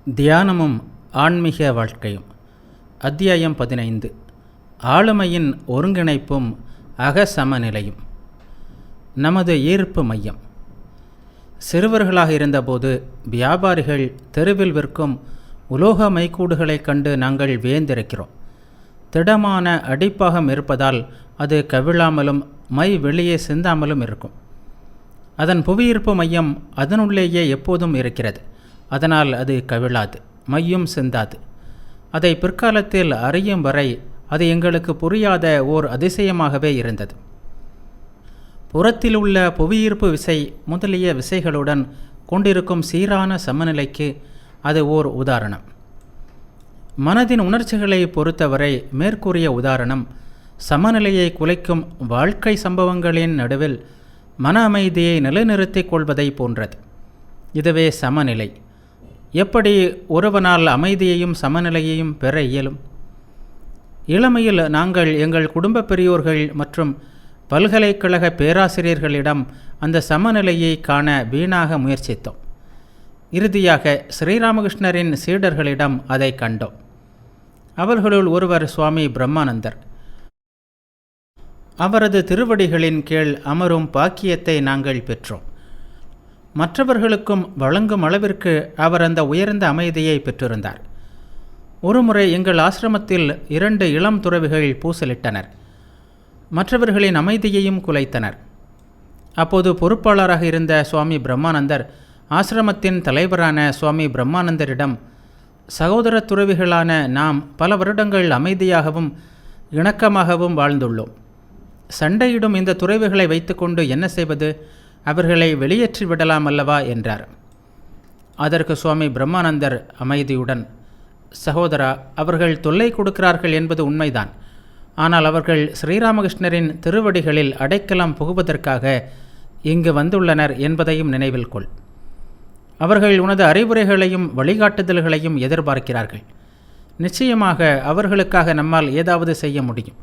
தியானமும் ஆன்மீக வாழ்க்கையும். அத்தியாயம் 15. ஆளுமையின் ஒருங்கிணைப்பும் அகசமநிலையும். நமது ஈர்ப்பு மையம். சிறுவர்களாக இருந்தபோது வியாபாரிகள் தெருவில் விற்கும் உலோக மைக்கூடுகளைக் கண்டு நாங்கள் வியந்திருக்கிறோம். திடமான அடிப்பாகம் இருப்பதால் அது கவிழாமலும் மை வெளியே சிந்தாமலும் இருக்கும். அதன் புவியீர்ப்பு மையம் அதனுள்ளேயே எப்போதும் இருக்கிறது. அதனால் அது கவிழாது, மையும் சிந்தாது. அதை பிற்காலத்தில் அறியும் வரை அது எங்களுக்கு புரியாத ஓர் அதிசயமாகவே இருந்தது. புறத்தில் உள்ள புவியீர்ப்பு விசை முதலிய விசைகளுடன் கொண்டிருக்கும் சீரான சமநிலைக்கு அது ஓர் உதாரணம். மனதின் உணர்ச்சிகளை பொறுத்தவரை மேற்கூறிய உதாரணம் சமநிலையை குலைக்கும் வாழ்க்கை சம்பவங்களின் நடுவில் மன அமைதியை நிலைநிறுத்திக் கொள்வதை போன்றது. இதுவே சமநிலை. எப்படி ஒருவனால் அமைதியையும் சமநிலையையும் பெற இயலும்? இளமையில் நாங்கள் எங்கள் குடும்ப பெரியோர்கள் மற்றும் பல்கலைக்கழக பேராசிரியர்களிடம் அந்த சமநிலையை காண வீணாக முயற்சித்தோம். இறுதியாக ஸ்ரீராமகிருஷ்ணரின் சீடர்களிடம் அதை கண்டோம். அவர்களுள் ஒருவர் சுவாமி பிரம்மானந்தர். அவரது திருவடிகளின் கீழ் அமரும் பாக்கியத்தை நாங்கள் பெற்றோம். மற்றவர்களுக்கும் வழங்கும் அளவிற்கு அவர் அந்த உயர்ந்த அமைதியை பெற்றிருந்தார். ஒருமுறை எங்கள் ஆசிரமத்தில் 2 இளம் துறவிகள் பூசலிட்டனர். மற்றவர்களின் அமைதியையும் குலைத்தனர். அப்போது பொறுப்பாளராக இருந்த சுவாமி பிரம்மானந்தர் ஆசிரமத்தின் தலைவரான சுவாமி பிரம்மானந்தரிடம், சகோதர துறவிகளான நாம் பல வருடங்கள் அமைதியாகவும் இணக்கமாகவும் வாழ்ந்துள்ளோம். சண்டையிடும் இந்த துறவிகளை வைத்துக்கொண்டு என்ன செய்வது? அவர்களை வெளியேற்றி விடலாம் அல்லவா என்றார். அதற்கு சுவாமி பிரம்மானந்தர் அமைதியுடன், சகோதரா, அவர்கள் தொல்லை கொடுக்கிறார்கள் என்பது உண்மைதான். ஆனால் அவர்கள் ஸ்ரீராமகிருஷ்ணரின் திருவடிகளில் அடைக்கலம் புகுவதற்காக இங்கு வந்துள்ளனர் என்பதையும் நினைவில் கொள். அவர்கள் உனது அறிவுரைகளையும் வழிகாட்டுதல்களையும் எதிர்பார்க்கிறார்கள். நிச்சயமாக அவர்களுக்காக நம்மால் ஏதாவது செய்ய முடியும்.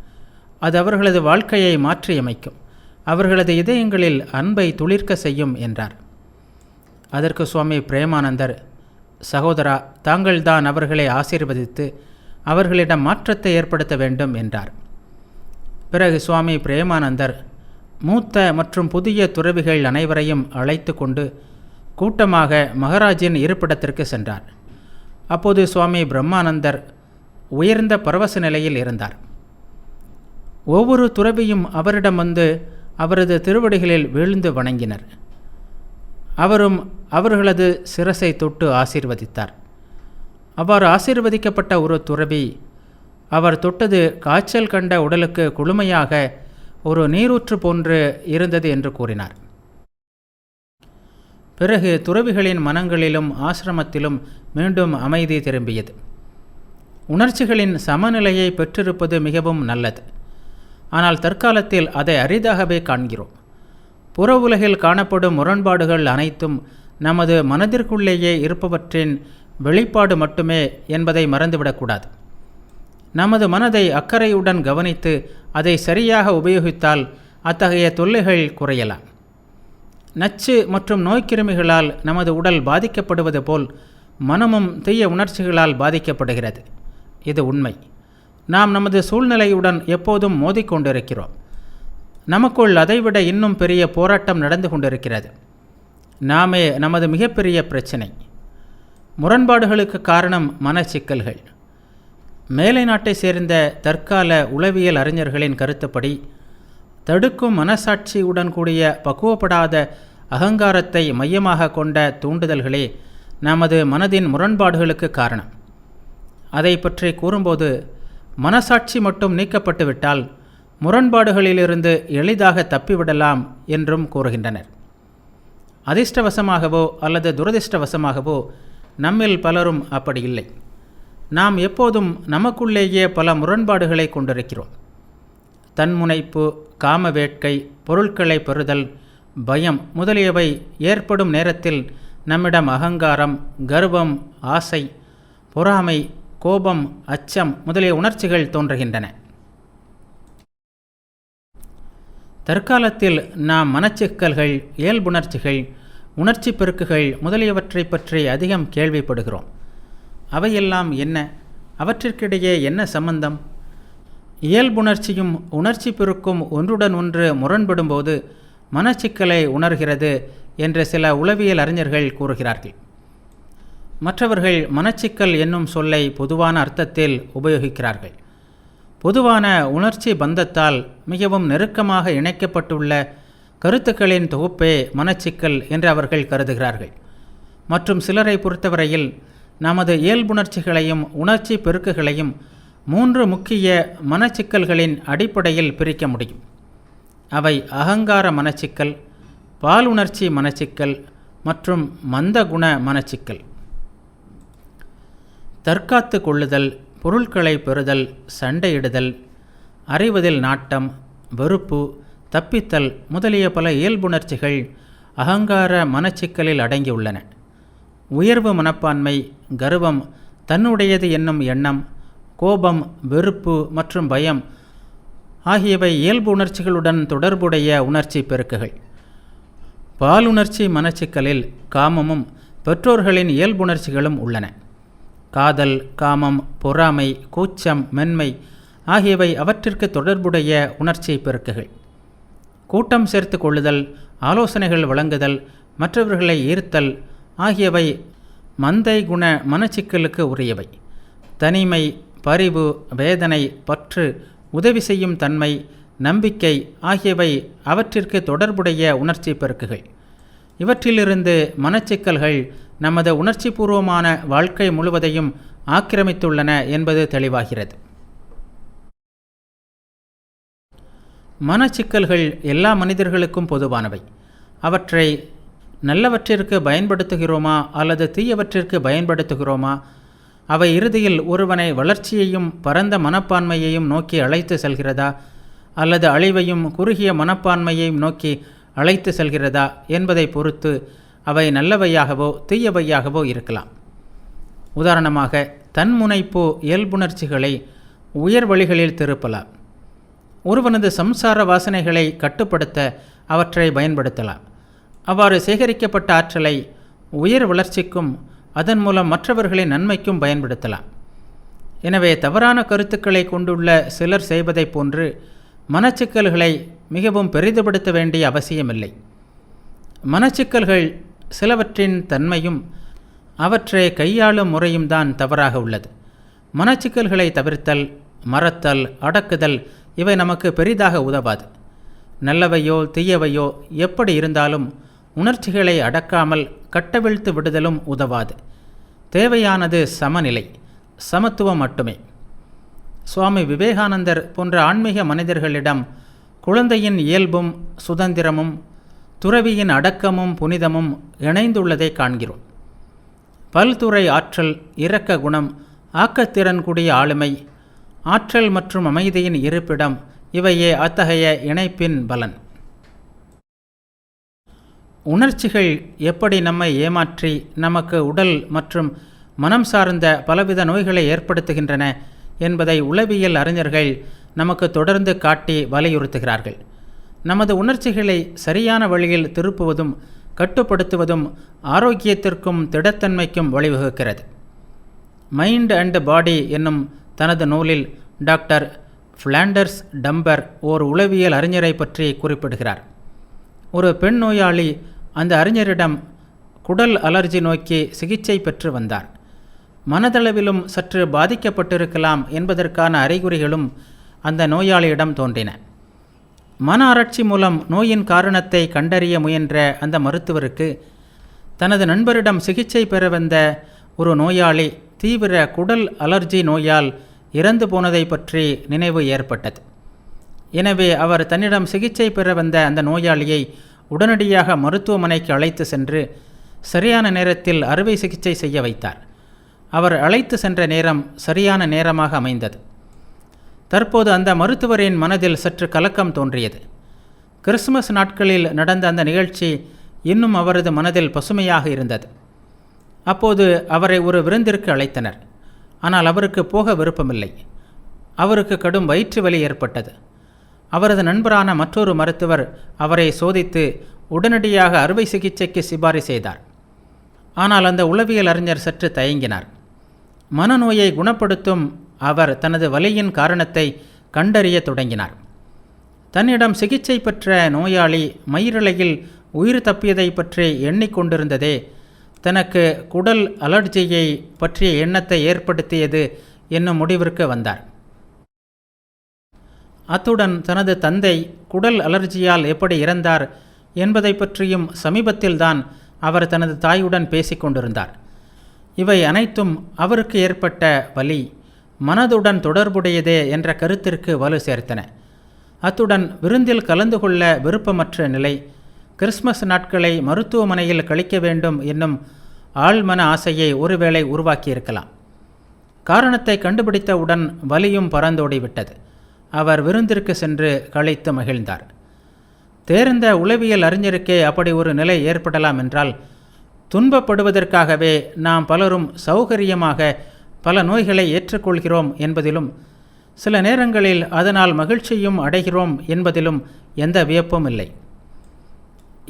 அது அவர்களது வாழ்க்கையை மாற்றியமைக்கும், அவர்களது இதயங்களில் அன்பை துளிர்க்க செய்யும் என்றார். அதற்கு சுவாமி பிரேமானந்தர், சகோதரா, தாங்கள்தான் அவர்களை ஆசீர்வதித்து அவர்களிடம் மாற்றத்தை ஏற்படுத்த வேண்டும் என்றார். பிறகு சுவாமி பிரேமானந்தர் மூத்த மற்றும் புதிய துறவிகள் அனைவரையும் அழைத்து கொண்டு கூட்டமாக மகாராஜின் இருப்பிடத்திற்கு சென்றார். அப்போது சுவாமி பிரம்மானந்தர் உயர்ந்த பரவச நிலையில் இருந்தார். ஒவ்வொரு துறவியும் அவரிடம் வந்து அவரது திருவடிகளில் வீழ்ந்து வணங்கினர். அவரும் அவர்களது சிரசை தொட்டு ஆசீர்வதித்தார். அவ்வாறு ஆசீர்வதிக்கப்பட்ட ஒரு துறவி, அவர் தொட்டது காய்ச்சல் கண்ட உடலுக்கு குளுமையாக ஒரு நீரூற்று போன்று இருந்தது என்று கூறினார். பிறகு துறவிகளின் மனங்களிலும் ஆசிரமத்திலும் மீண்டும் அமைதி திரும்பியது. உணர்ச்சிகளின் சமநிலையை பெற்றிருப்பது மிகவும் நல்லது. ஆனால் தற்காலத்தில் அதை அரிதாகவே காண்கிறோம். புற உலகில் காணப்படும் முரண்பாடுகள் அனைத்தும் நமது மனதிற்குள்ளேயே இருப்பவற்றின் வெளிப்பாடு மட்டுமே என்பதை மறந்துவிடக்கூடாது. நமது மனதை அக்கறையுடன் கவனித்து அதை சரியாக உபயோகித்தால் அத்தகைய தொல்லைகள் குறையலாம். நச்சு மற்றும் நோய்க்கிருமிகளால் நமது உடல் பாதிக்கப்படுவது போல் மனமும் தீய உணர்ச்சிகளால் பாதிக்கப்படுகிறது. இது உண்மை. நாம் நமது சூழ்நிலையுடன் எப்போதும் மோதிக்கொண்டிருக்கிறோம். நமக்குள் அதைவிட இன்னும் பெரிய போராட்டம் நடந்து கொண்டிருக்கிறது. நாமே நமது மிகப்பெரிய பிரச்சனை. முரண்பாடுகளுக்கு காரணம் மனச்சிக்கல்கள். மேலை நாட்டை சேர்ந்த தற்கால உளவியல் அறிஞர்களின் கருத்துப்படி, தடுக்கும் மனசாட்சியுடன் கூடிய பக்குவப்படாத அகங்காரத்தை மையமாக கொண்ட தூண்டுதல்களே நமது மனதின் முரண்பாடுகளுக்கு காரணம். அதை பற்றி கூறும்போது, மனசாட்சி மட்டும் நீக்கப்பட்டுவிட்டால் முரண்பாடுகளிலிருந்து எளிதாக தப்பிவிடலாம் என்றும் கூறுகின்றனர். அதிர்ஷ்டவசமாகவோ அல்லது துரதிர்ஷ்டவசமாகவோ நம்மில் பலரும் அப்படி இல்லை. நாம் எப்போதும் நமக்குள்ளேயே பல முரண்பாடுகளை கொண்டிருக்கிறோம். தன்முனைப்பு, காம வேட்கை, பொருட்களை பெறுதல், பயம் முதலியவை ஏற்படும் நேரத்தில் நம்மிடம் அகங்காரம், கர்வம், ஆசை, பொறாமை, கோபம், அச்சம் முதலிய உணர்ச்சிகள் தோன்றுகின்றன. தற்காலத்தில் நாம் மனச்சிக்கல்கள், இயல்புணர்ச்சிகள், உணர்ச்சி பெருக்குகள் முதலியவற்றை பற்றி அதிகம் கேள்விப்படுகிறோம். அவையெல்லாம் என்ன? அவற்றிற்கிடையே என்ன சம்பந்தம்? இயல்புணர்ச்சியும் உணர்ச்சி பெருக்கும் ஒன்றுடன் ஒன்று முரண்படும்போது மனச்சிக்கலை உணர்கிறது என்று சில உளவியல் அறிஞர்கள் கூறுகிறார்கள். மற்றவர்கள் மனச்சிக்கல் என்னும் சொல்லை பொதுவான அர்த்தத்தில் உபயோகிக்கிறார்கள். பொதுவான உணர்ச்சி பந்தத்தால் மிகவும் நெருக்கமாக இணைக்கப்பட்டுள்ள கருத்துக்களின் தொகுப்பே மனச்சிக்கல் என்று அவர்கள் கருதுகிறார்கள். மற்றும் சிலரை பொறுத்தவரையில் நமது இயல்புணர்ச்சிகளையும் உணர்ச்சி பெருக்குகளையும் 3 முக்கிய மனச்சிக்கல்களின் அடிப்படையில் பிரிக்க முடியும். அவை அகங்கார மனச்சிக்கல், பாலுணர்ச்சி மனச்சிக்கல் மற்றும் மந்தகுண மனச்சிக்கல். தற்காத்து கொள்ளுதல், பொருட்களை பெறுதல், சண்டையிடுதல், அறிவதில் நாட்டம், வெறுப்பு, தப்பித்தல் முதலிய பல இயல்புணர்ச்சிகள் அகங்கார மனச்சிக்கலில் அடங்கியுள்ளன. உயர்வு மனப்பான்மை, கர்வம், தன்னுடையது என்னும் எண்ணம், கோபம், வெறுப்பு மற்றும் பயம் ஆகியவை இயல்பு உணர்ச்சிகளுடன் தொடர்புடைய உணர்ச்சி பெருக்குகள். பாலுணர்ச்சி மனச்சிக்கலில் காமமும் பெற்றோர்களின் இயல்புணர்ச்சிகளும் உள்ளன. காதல், காமம், பொறாமை, கூச்சம், மென்மை ஆகியவை அவற்றிற்கு தொடர்புடைய உணர்ச்சி பெருக்குகள். கூட்டம் சேர்த்து கொள்ளுதல், ஆலோசனைகள் வழங்குதல், மற்றவர்களை ஈர்த்தல் ஆகியவை மந்தை குண மனச்சிக்கலுக்கு உரியவை. தனிமை, பரிவு, வேதனை, பற்று, உதவி செய்யும் தன்மை, நம்பிக்கை ஆகியவை அவற்றிற்கு தொடர்புடைய உணர்ச்சி பெருக்குகள். இவற்றிலிருந்து மனச்சிக்கல்கள் நமது உணர்ச்சிபூர்வமான வாழ்க்கை முழுவதையும் ஆக்கிரமித்துள்ளன என்பது தெளிவாகிறது. மனச்சிக்கல்கள் எல்லா மனிதர்களுக்கும் பொதுவானவை. அவற்றை நல்லவற்றிற்கு பயன்படுத்துகிறோமா அல்லது தீயவற்றிற்கு பயன்படுத்துகிறோமா? அவை இறுதியில் ஒருவனை வளர்ச்சியையும் பரந்த மனப்பான்மையையும் நோக்கி அழைத்து செல்கிறதா அல்லது அழிவையும் குறுகிய மனப்பான்மையையும் நோக்கி அழைத்து செல்கிறதா என்பதை பொறுத்து அவை நல்லவையாகவோ தீயவையாகவோ இருக்கலாம். உதாரணமாக, தன்முனைப்பு இயல்புணர்ச்சிகளை உயர் வழிகளில் திருப்பலாம். ஒருவனது சம்சார வாசனைகளை கட்டுப்படுத்த அவற்றை பயன்படுத்தலாம். அவ்வாறு சேகரிக்கப்பட்ட ஆற்றலை உயர் வளர்ச்சிக்கும் அதன் மூலம் மற்றவர்களின் நன்மைக்கும் பயன்படுத்தலாம். எனவே தவறான கருத்துக்களை கொண்டுள்ள சிலர் செய்வதைப் போன்று மனச்சிக்கல்களை மிகவும் பெரிதுபடுத்த வேண்டிய அவசியமில்லை. மனச்சிக்கல்கள் சிலவற்றின் தன்மையும் அவற்றை கையாளும் முறையும் தான் தவறாக உள்ளது. மனச்சிக்கல்களை தவிர்த்தல், மறத்தல், அடக்குதல் இவை நமக்கு பெரிதாக உதவாது. நல்லவையோ தீயவையோ எப்படி இருந்தாலும் உணர்ச்சிகளை அடக்காமல் கட்டவிழ்த்து விடுதலும் உதவாது. தேவையானது சமநிலை, சமத்துவம் மட்டுமே. சுவாமி விவேகானந்தர் போன்ற ஆன்மீக மனிதர்களிடம் குழந்தையின் இயல்பும் சுதந்திரமும் துறவியின் அடக்கமும் புனிதமும் இணைந்துள்ளதை காண்கிறோம். பல்துறை ஆற்றல், இரக்க குணம், ஆக்கத்திறன் கூடிய ஆளுமை, ஆற்றல் மற்றும் அமைதியின் இருப்பிடம் இவையே அத்தகைய இணைப்பின் பலன். உணர்ச்சிகள் எப்படி நம்மை ஏமாற்றி நமக்கு உடல் மற்றும் மனம் சார்ந்த பலவித நோய்களை ஏற்படுத்துகின்றன என்பதை உளவியல் அறிஞர்கள் நமக்கு தொடர்ந்து காட்டி வலியுறுத்துகிறார்கள். நமது உணர்ச்சிகளை சரியான வழியில் திருப்புவதும் கட்டுப்படுத்துவதும் ஆரோக்கியத்திற்கும் திடத்தன்மைக்கும் வழிவகுக்கிறது. மைண்ட் அண்ட் பாடி என்னும் தனது நூலில் டாக்டர் ஃப்ளாண்டர்ஸ் டம்பர் ஓர் உளவியல் அறிஞரை பற்றி குறிப்பிடுகிறார். ஒரு பெண் நோயாளி அந்த அறிஞரிடம் குடல் அலர்ஜி நோக்கி சிகிச்சை பெற்று வந்தார். மனதளவிலும் சற்று பாதிக்கப்பட்டிருக்கலாம் என்பதற்கான அறிகுறிகளும் அந்த நோயாளியிடம் தோன்றின. மன ஆராய்ச்சி மூலம் நோயின் காரணத்தை கண்டறிய முயன்ற அந்த மருத்துவருக்கு தனது நண்பரிடம் சிகிச்சை பெற வந்த ஒரு நோயாளி தீவிர குடல் அலர்ஜி நோயால் இறந்து போனதை பற்றி நினைவு ஏற்பட்டது. எனவே அவர் தன்னிடம் சிகிச்சை பெற வந்த அந்த நோயாளியை உடனடியாக மருத்துவமனைக்கு அழைத்து சென்று சரியான நேரத்தில் அறுவை சிகிச்சை செய்ய வைத்தார். அவர் அழைத்து சென்ற நேரம் சரியான நேரமாக அமைந்தது. தற்போது அந்த மருத்துவரின் மனதில் சற்று கலக்கம் தோன்றியது. கிறிஸ்துமஸ் நாட்களில் நடந்த அந்த நிகழ்ச்சி இன்னும் அவரது மனதில் பசுமையாக இருந்தது. அப்போது அவரை ஒரு விருந்திற்கு அழைத்தனர். ஆனால் அவருக்கு போக விருப்பமில்லை. அவருக்கு கடும் வயிற்று வலி ஏற்பட்டது. அவரது நண்பரான மற்றொரு மருத்துவர் அவரை சோதித்து உடனடியாக அறுவை சிகிச்சைக்கு சிபாரிசு செய்தார். ஆனால் அந்த உளவியல் அறிஞர் சற்று தயங்கினார். மனநோயை குணப்படுத்தும் அவர் தனது வலியின் காரணத்தை கண்டறிய தொடங்கினார். தன்னிடம் சிகிச்சை பெற்ற நோயாளி மயிரிழையில் உயிர் தப்பியதை பற்றி எண்ணிக்கொண்டிருந்ததே தனக்கு குடல் அலர்ஜியை பற்றிய எண்ணத்தை ஏற்படுத்தியது என்னும் முடிவிற்கு வந்தார். அத்துடன் தனது தந்தை குடல் அலர்ஜியால் எப்படி இறந்தார் என்பதை பற்றியும் சமீபத்தில்தான் அவர் தனது தாயுடன் பேசிக்கொண்டிருந்தார். இவை அனைத்தும் அவருக்கு ஏற்பட்ட வலி மனதுடன் தொடர்புடையதே என்ற கருத்திற்கு வலு சேர்த்தன. அத்துடன் விருந்தில் கலந்து கொள்ள விருப்பமற்ற நிலை, கிறிஸ்மஸ் நாட்களை மருத்துவமனையில் கழிக்க வேண்டும் என்னும் ஆழ்மன ஆசையை ஒருவேளை உருவாக்கியிருக்கலாம். காரணத்தை கண்டுபிடித்தவுடன் வலியும் பறந்தோடிவிட்டது. அவர் விருந்திற்கு சென்று கழித்து மகிழ்ந்தார். தேர்ந்த உளவியல் அறிஞருக்கே அப்படி ஒரு நிலை ஏற்படலாம் என்றால், துன்பப்படுவதற்காகவே நாம் பலரும் சௌகரியமாக பல நோய்களை ஏற்றுக்கொள்கிறோம் என்பதிலும் சில நேரங்களில் அதனால் மகிழ்ச்சியும் அடைகிறோம் என்பதிலும் எந்த வியப்பும் இல்லை.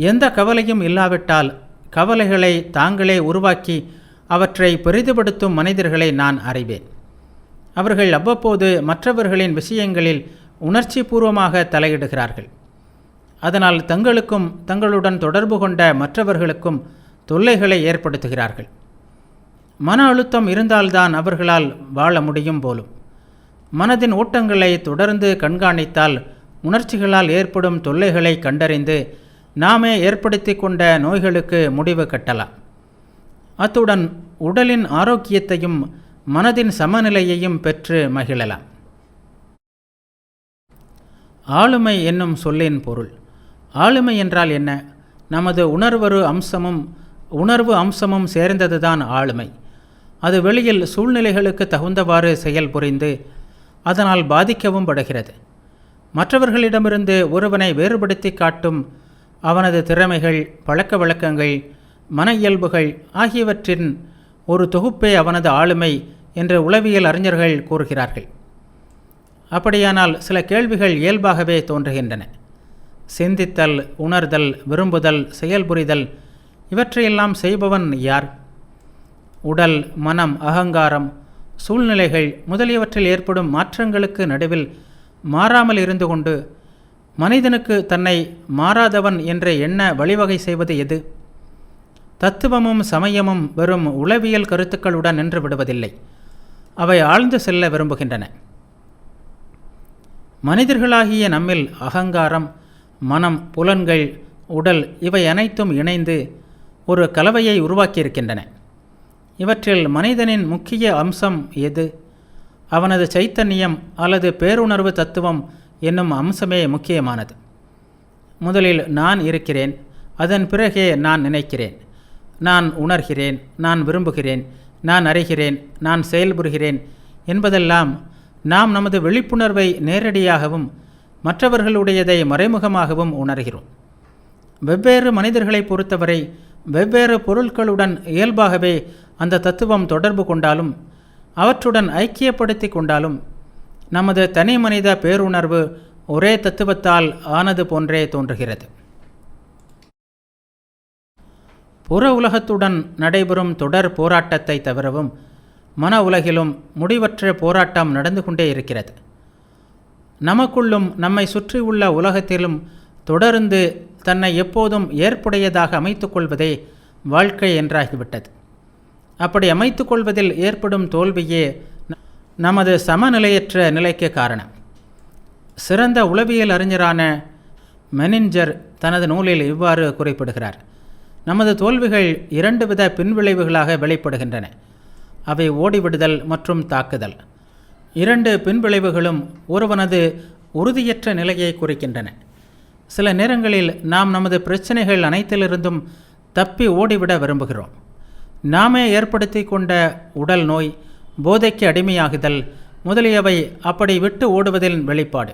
எந்த கவலையும் இல்லாவிட்டால் கவலைகளை தாங்களே உருவாக்கி அவற்றை பெரிதுபடுத்தும் மனிதர்களை நான் அறிவேன். அவர்கள் அவ்வப்போது மற்றவர்களின் விஷயங்களில் உணர்ச்சி பூர்வமாக தலையிடுகிறார்கள். அதனால் தங்களுக்கும் தங்களுடன் தொடர்பு கொண்ட மற்றவர்களுக்கும் தொல்லைகளை ஏற்படுத்துகிறார்கள். மன அழுத்தம் இருந்தால்தான் அவர்களால் வாழ முடியும் போலும். மனதின் ஓட்டங்களை தொடர்ந்து கண்காணித்தால் உணர்ச்சிகளால் ஏற்படும் தொல்லைகளை கண்டறிந்து நாமே ஏற்படுத்தி கொண்ட நோய்களுக்கு முடிவு கட்டலாம். அத்துடன் உடலின் ஆரோக்கியத்தையும் மனதின் சமநிலையையும் பெற்று மகிழலாம். ஆளுமை என்னும் சொல்லின் பொருள். ஆளுமை என்றால் என்ன? நமது உணர்வு அம்சமும் சேர்ந்ததுதான் ஆளுமை. அது வெளியில் சூழ்நிலைகளுக்கு தகுந்தவாறு செயல் புரிந்து அதனால் பாதிக்கவும் படுகிறது. மற்றவர்களிடமிருந்து ஒருவனை வேறுபடுத்தி காட்டும் அவனது திறமைகள், பழக்க வழக்கங்கள், மன இயல்புகள் ஆகியவற்றின் ஒரு தொகுப்பே அவனது ஆளுமை என்று உளவியல் அறிஞர்கள் கூறுகிறார்கள். அப்படியானால் சில கேள்விகள் இயல்பாகவே தோன்றுகின்றன. சிந்தித்தல், உணர்தல், விரும்புதல், செயல்புரிதல் இவற்றையெல்லாம் செய்பவன் யார்? உடல், மனம், அகங்காரம், சூழ்நிலைகள் முதலியவற்றில் ஏற்படும் மாற்றங்களுக்கு நடுவில் மாறாமல் இருந்து கொண்டு மனிதனுக்கு தன்னை மாறாதவன் என்ற எண்ண வழிவகை செய்வது எது? தத்துவமும் சமயமும் வெறும் உளவியல் கருத்துக்களுடன் நின்று விடுவதில்லை. அவை ஆழ்ந்து செல்ல விரும்புகின்றன. மனிதர்களாகிய நம்மில் அகங்காரம், மனம், புலன்கள், உடல் இவை அனைத்தும் இணைந்து ஒரு கலவையை உருவாக்கியிருக்கின்றன. இவற்றில் மனிதனின் முக்கிய அம்சம் எது? அவனது சைத்தன்யம் அல்லது பேருணர்வு தத்துவம் என்னும் அம்சமே முக்கியமானது. முதலில் நான் இருக்கிறேன், அதன் பிறகே நான் நினைக்கிறேன், நான் உணர்கிறேன், நான் விரும்புகிறேன், நான் அறிகிறேன், நான் செயல்புரிகிறேன் என்பதெல்லாம் நாம் நமது விழிப்புணர்வை நேரடியாகவும் மற்றவர்களுடையதை மறைமுகமாகவும் உணர்கிறோம். வெவ்வேறு மனிதர்களை பொறுத்தவரை வெவ்வேறு பொருட்களுடன் இயல்பாகவே அந்த தத்துவம் தொடர்பு கொண்டாலும் அவற்றுடன் ஐக்கியப்படுத்தி கொண்டாலும் நமது தனி மனித பேருணர்வு ஒரே தத்துவத்தால் ஆனது போன்றே தோன்றுகிறது. புற உலகத்துடன் நடைபெறும் தொடர் போராட்டத்தை தவிரவும் மன உலகிலும் முடிவற்ற போராட்டம் நடந்து கொண்டே இருக்கிறது. நமக்குள்ளும் நம்மை சுற்றியுள்ள உலகத்திலும் தொடர்ந்து தன்னை எப்போதும் ஏற்புடையதாக அமைத்துக்கொள்வதே வாழ்க்கை என்றாகிவிட்டது. அப்படி அமைத்துக்கொள்வதில் ஏற்படும் தோல்வியே நமது சமநிலையற்ற நிலைக்கு காரணம். சிறந்த உளவியல் அறிஞரான மெனிஞ்சர் தனது நூலில் இவ்வாறு குறிப்பிடுகிறார். நமது தோல்விகள் 2 வித பின்விளைவுகளாக வெளிப்படுகின்றன. அவை ஓடிவிடுதல் மற்றும் தாக்குதல். 2 பின்விளைவுகளும் ஒருவனது உறுதியற்ற நிலையை குறிக்கின்றன. சில நேரங்களில் நாம் நமது பிரச்சனைகள் அனைத்திலிருந்தும் தப்பி ஓடிவிட விரும்புகிறோம். நாமே ஏற்படுத்தி கொண்ட உடல் நோய், போதைக்கு அடிமையாகுதல் முதலியவை அப்படி விட்டு ஓடுவதின் வெளிப்பாடு.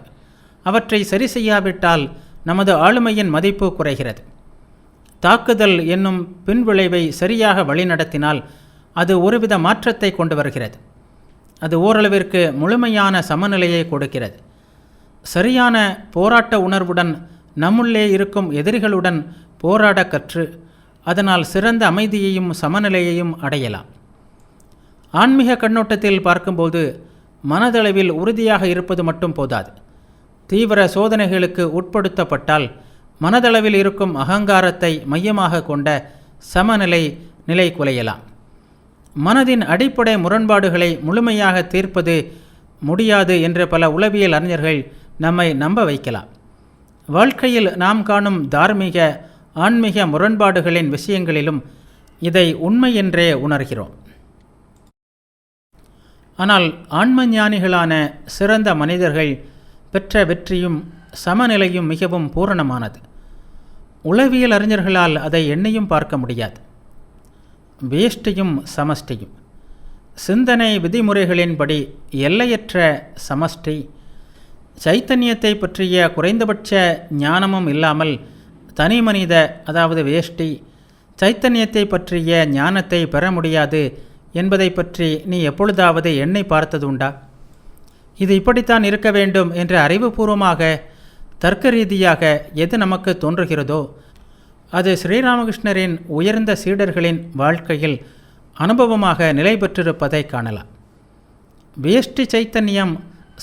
அவற்றை சரி செய்யாவிட்டால் நமது ஆளுமையின் மதிப்பு குறைகிறது. தாக்குதல் என்னும் பின்விளைவை சரியாக வழிநடத்தினால் அது ஒருவித மாற்றத்தை கொண்டு வருகிறது. அது ஓரளவிற்கு முழுமையான சமநிலையை கொடுக்கிறது. சரியான போராட்ட உணர்வுடன் நம்முள்ளே இருக்கும் எதிரிகளுடன் போராட கற்று அதனால் சிறந்த அமைதியையும் சமநிலையையும் அடையலாம். ஆன்மீக கண்ணோட்டத்தில் பார்க்கும்போது மனதளவில் உறுதியாக இருப்பது மட்டும் போதாது. தீவிர சோதனைகளுக்கு உட்படுத்தப்பட்டால் மனதளவில் இருக்கும் அகங்காரத்தை மையமாக கொண்ட சமநிலை நிலை குலையலாம். மனதின் அடிப்படை முரண்பாடுகளை முழுமையாக தீர்ப்பது முடியாது என்று பல உளவியல் அறிஞர்கள் நம்மை நம்ப வைக்கலாம். வாழ்க்கையில் நாம் காணும் தார்மீக ஆன்மீக முரண்பாடுகளின் விஷயங்களிலும் இதை உண்மை என்றே உணர்கிறோம். ஆனால் ஆன்ம ஞானிகளான சிறந்த மனிதர்கள் பெற்ற வெற்றியும் சமநிலையும் மிகவும் பூரணமானது. உளவியல் அறிஞர்களால் அதை எண்ணியும் பார்க்க முடியாது. வேஷ்டியும் சமஷ்டியும் சிந்தனை விதிமுறைகளின்படி எல்லையற்ற சமஷ்டி, சைத்தன்யத்தை பற்றிய குறைந்தபட்ச ஞானமும் இல்லாமல் தனி மனித அதாவது வேஷ்டி சைத்தன்யத்தை பற்றிய ஞானத்தை பெற முடியாது என்பதை பற்றி நீ எப்பொழுதாவது எண்ணி பார்த்ததுண்டா? இது இப்படித்தான் இருக்க வேண்டும் என்று அறிவுபூர்வமாக தர்க்க ரீதியாக எது நமக்கு தோன்றுகிறதோ அது ஸ்ரீராமகிருஷ்ணரின் உயர்ந்த சீடர்களின் வாழ்க்கையில் அனுபவமாக நிலை பெற்றிருப்பதை காணலாம். வேஷ்டி சைத்தன்யம்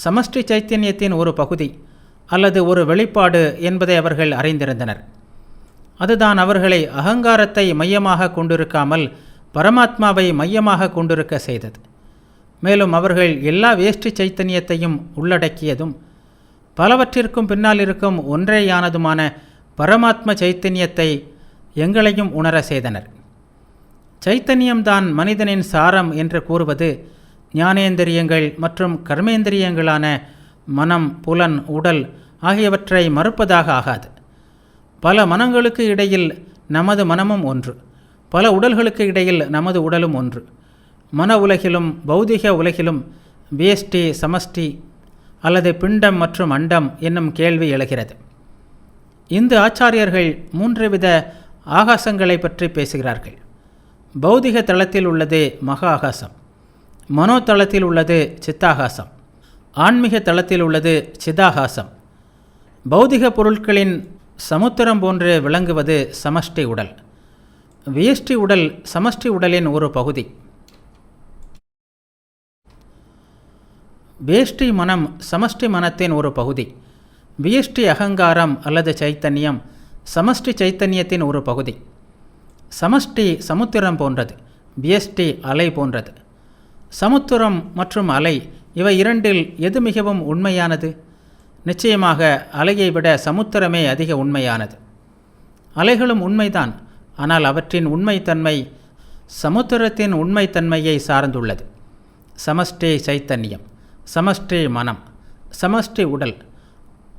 சமஷ்டி சைத்தன்யத்தின் ஒரு பகுதி அல்லது ஒரு வெளிப்பாடு என்பதை அவர்கள் அறிந்திருந்தனர். அதுதான் அவர்களை அகங்காரத்தை மையமாக கொண்டிருக்காமல் பரமாத்மாவை மையமாக கொண்டிருக்க செய்தது. மேலும் அவர்கள் எல்லா வேஷ்டி சைத்தன்யத்தையும் உள்ளடக்கியதும் பலவற்றிற்கும் பின்னால் இருக்கும் ஒன்றேயானதுமான பரமாத்ம சைத்தன்யத்தை எங்களையும் உணர செய்தனர். சைத்தன்யம்தான் மனிதனின் சாரம் என்று கூறுவது ஞானேந்திரியங்கள் மற்றும் கர்மேந்திரியங்களான மனம், புலன், உடல் ஆகியவற்றை மறுப்பதாக ஆகாது. பல மனங்களுக்கு இடையில் நமது மனமும் ஒன்று, பல உடல்களுக்கு இடையில் நமது உடலும் ஒன்று. மன உலகிலும் பௌதிக உலகிலும் வேஷ்டி சமஷ்டி அல்லது பிண்டம் மற்றும் அண்டம் என்னும் கேள்வி எழுகிறது. இந்து ஆச்சாரியர்கள் 3 வித ஆகாசங்களை பற்றி பேசுகிறார்கள். பௌதிக தளத்தில் உள்ளது மகா ஆகாசம், மனோதளத்தில் உள்ளது சித்தாகாசம், ஆன்மீக தளத்தில் உள்ளது சிதாகாசம். பௌதிக பொருட்களின் சமுத்திரம் போன்று விளங்குவது சமஷ்டி உடல். வேஷ்டி உடல் சமஷ்டி உடலின் ஒரு பகுதி. வேஷ்டி மனம் சமஷ்டி மனத்தின் ஒரு பகுதி. வேஷ்டி அகங்காரம் அல்லது சைத்தன்யம் சமஷ்டி சைத்தன்யத்தின் ஒரு பகுதி. சமஷ்டி சமுத்திரம் போன்றது, வேஷ்டி அலை போன்றது. சமுத்திரம் மற்றும் அலை இவை இரண்டில் எது மிகவும் உண்மையானது? நிச்சயமாக அலையை விட சமுத்திரமே அதிக உண்மையானது. அலைகளும் உண்மைதான், ஆனால் அவற்றின் உண்மைத்தன்மை சமுத்திரத்தின் உண்மைத்தன்மையை சார்ந்துள்ளது. சமஷ்டி சைத்தன்யம், சமஷ்டி மனம், சமஷ்டி உடல்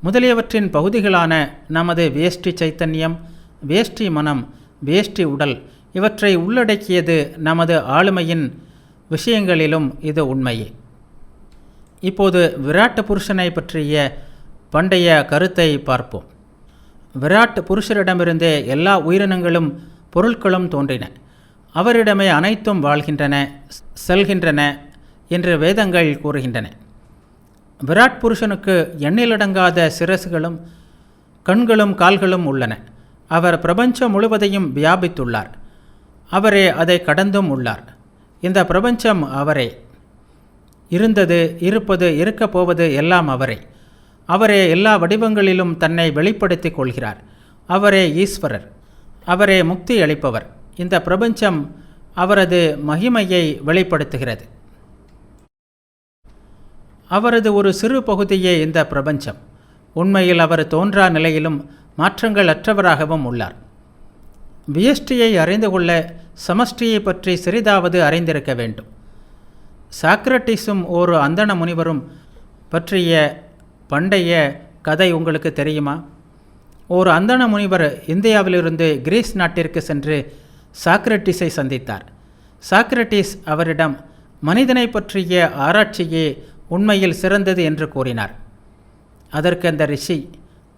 முதலியவற்றின் பகுதிகளான நமது வேஷ்டி சைத்தன்யம், வேஷ்டி மனம், வேஷ்டி உடல் இவற்றை உள்ளடக்கியது நமது ஆளுமையின் விஷயங்களிலும் இது உண்மையே. இப்போது விராட் புருஷனை பற்றிய பண்டைய கருத்தை பார்ப்போம். விராட் புருஷரிடமிருந்தே எல்லா உயிரினங்களும் பொருட்களும் தோன்றின. அவரிடமே அனைத்தும் வாழ்கின்றன, செல்கின்றன என்று வேதங்கள் கூறுகின்றன. விராட் புருஷனுக்கு எண்ணிலடங்காத சிரசுகளும் கண்களும் கால்களும் உள்ளன. அவர் பிரபஞ்சம் முழுவதையும் வியாபித்துள்ளார். அவரே அதை கடந்தும் உள்ளார். இந்த பிரபஞ்சம் அவரே. இருந்தது, இருப்பது, இருக்கப் போவது எல்லாம் அவரே. அவரே எல்லா வடிவங்களிலும் தன்னை வெளிப்படுத்திக் கொள்கிறார். அவரே ஈஸ்வரர். அவரே முக்தி அளிப்பவர். இந்த பிரபஞ்சம் அவரது மகிமையை வெளிப்படுத்துகிறது. அவரது ஒரு சிறு பகுதியே இந்த பிரபஞ்சம். உண்மையில் அவர் தோன்றா நிலையிலும் மாற்றங்கள் அற்றவராகவும் உள்ளார். வியஷ்டியை அறிந்து கொள்ள சமஷ்டியை பற்றி சிறிதாவது அறிந்திருக்க வேண்டும். சாக்ரட்டிஸும் ஒரு அந்தண முனிவரும் பற்றிய பண்டைய கதை உங்களுக்கு தெரியுமா? ஒரு அந்தண முனிவர் இந்தியாவிலிருந்து கிரீஸ் நாட்டிற்கு சென்று சாக்ரட்டிஸை சந்தித்தார். சாக்ரட்டிஸ் அவரிடம் மனிதனை பற்றிய ஆராய்ச்சியே உண்மையில் சிறந்தது என்று கூறினார். அதற்கு அந்த ரிஷி,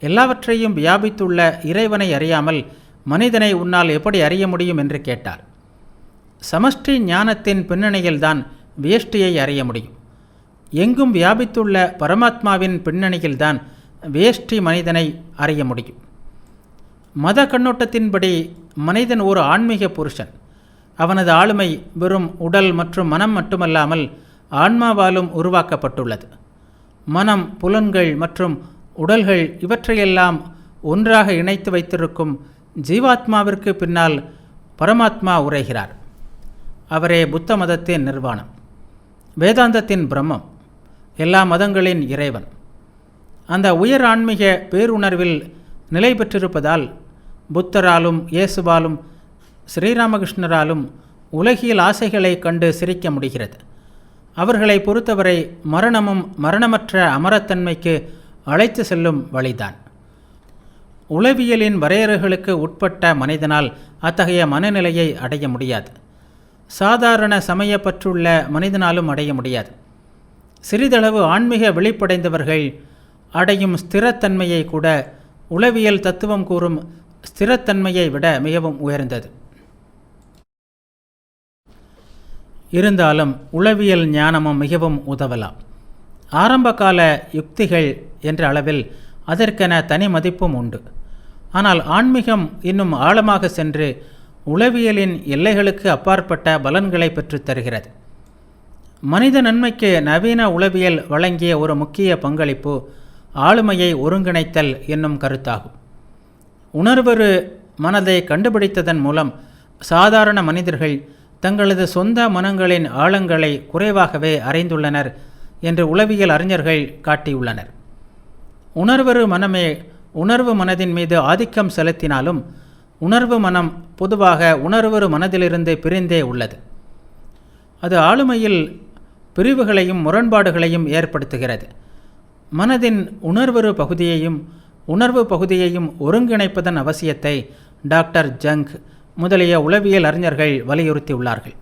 எல்லாவற்றையும் வியாபித்துள்ள இறைவனை அறியாமல் மனிதனை உன்னால் எப்படி அறிய முடியும் என்று கேட்டார். சமஷ்டி ஞானத்தின் பின்னணியில்தான் வேஷ்டியை அறிய முடியும். எங்கும் வியாபித்துள்ள பரமாத்மாவின் பின்னணியில்தான் வேஷ்டி மனிதனை அறிய முடியும். மத கண்ணோட்டத்தின்படி மனிதன் ஒரு ஆன்மீக புருஷன். அவனது ஆளுமை வெறும் உடல் மற்றும் மனம் மட்டுமல்லாமல் ஆன்மாவாலும் உருவாக்கப்பட்டுள்ளது. மனம், புலன்கள் மற்றும் உடல்கள் இவற்றையெல்லாம் ஒன்றாக இணைத்து வைத்திருக்கும் ஜீவாத்மாவிற்கு பின்னால் பரமாத்மா உரைகிறார். அவரே புத்த மதத்தின் நிர்வாணம், வேதாந்தத்தின் பிரம்மம், எல்லா மதங்களின் இறைவன். அந்த உயர் ஆன்மீக பேருணர்வில் நிலை பெற்றிருப்பதால் புத்தராலும் இயேசுவாலும் ஸ்ரீராமகிருஷ்ணராலும் உலகியல் ஆசைகளை கண்டு சிரிக்க முடிகிறது. அவர்களை பொறுத்தவரை மரணமும் மரணமற்ற அமரத்தன்மைக்கு அழைத்து செல்லும் வழிதான். உளவியலின் வரையறைகளுக்கு உட்பட்ட மனிதனால் அத்தகைய மனநிலையை அடைய முடியாது. சாதாரண சமயப்பற்றுள்ள மனிதனாலும் அடைய முடியாது. சிறிதளவு ஆன்மீக விழிப்படைந்தவர்கள் அடையும் ஸ்திரத்தன்மையை கூட உளவியல் தத்துவம் கூறும் ஸ்திரத்தன்மையை விட மிகவும் உயர்ந்தது. இருந்தாலும் உளவியல் ஞானமும் மிகவும் உதவலாம். ஆரம்பகால யுக்திகள் என்ற அளவில் அதற்கென தனி மதிப்பும் உண்டு. ஆனால் ஆன்மீகம் இன்னும் ஆழமாக சென்று உளவியலின் எல்லைகளுக்கு அப்பாற்பட்ட பலன்களை பெற்றுத் தருகிறது. மனித நன்மைக்கு நவீன உளவியல் வழங்கிய ஒரு முக்கிய பங்களிப்பு ஆளுமையை ஒருங்கிணைத்தல் என்னும் கருத்தாகும். உணர்வொரு மனதை கண்டுபிடித்ததன் மூலம் சாதாரண மனிதர்கள் தங்களது சொந்த மனங்களின் ஆழங்களை குறைவாகவே அறிந்துள்ளனர் என்று உளவியல் அறிஞர்கள் காட்டியுள்ளனர். உணர்வொரு மனமே உணர்வு மனதின் மீது ஆதிக்கம் செலுத்தினாலும் உணர்வு மனம் பொதுவாக உணர்வொரு மனதிலிருந்து பிரிந்தே உள்ளது. அது ஆளுமையில் பிரிவுகளையும் முரண்பாடுகளையும் ஏற்படுத்துகிறது. மனதின் உணர்வொரு பகுதியையும் உணர்வு பகுதியையும் ஒருங்கிணைப்பதன் அவசியத்தை டாக்டர் ஜங் முதலிய உளவியல் அறிஞர்கள் வலியுறுத்தியுள்ளார்கள்.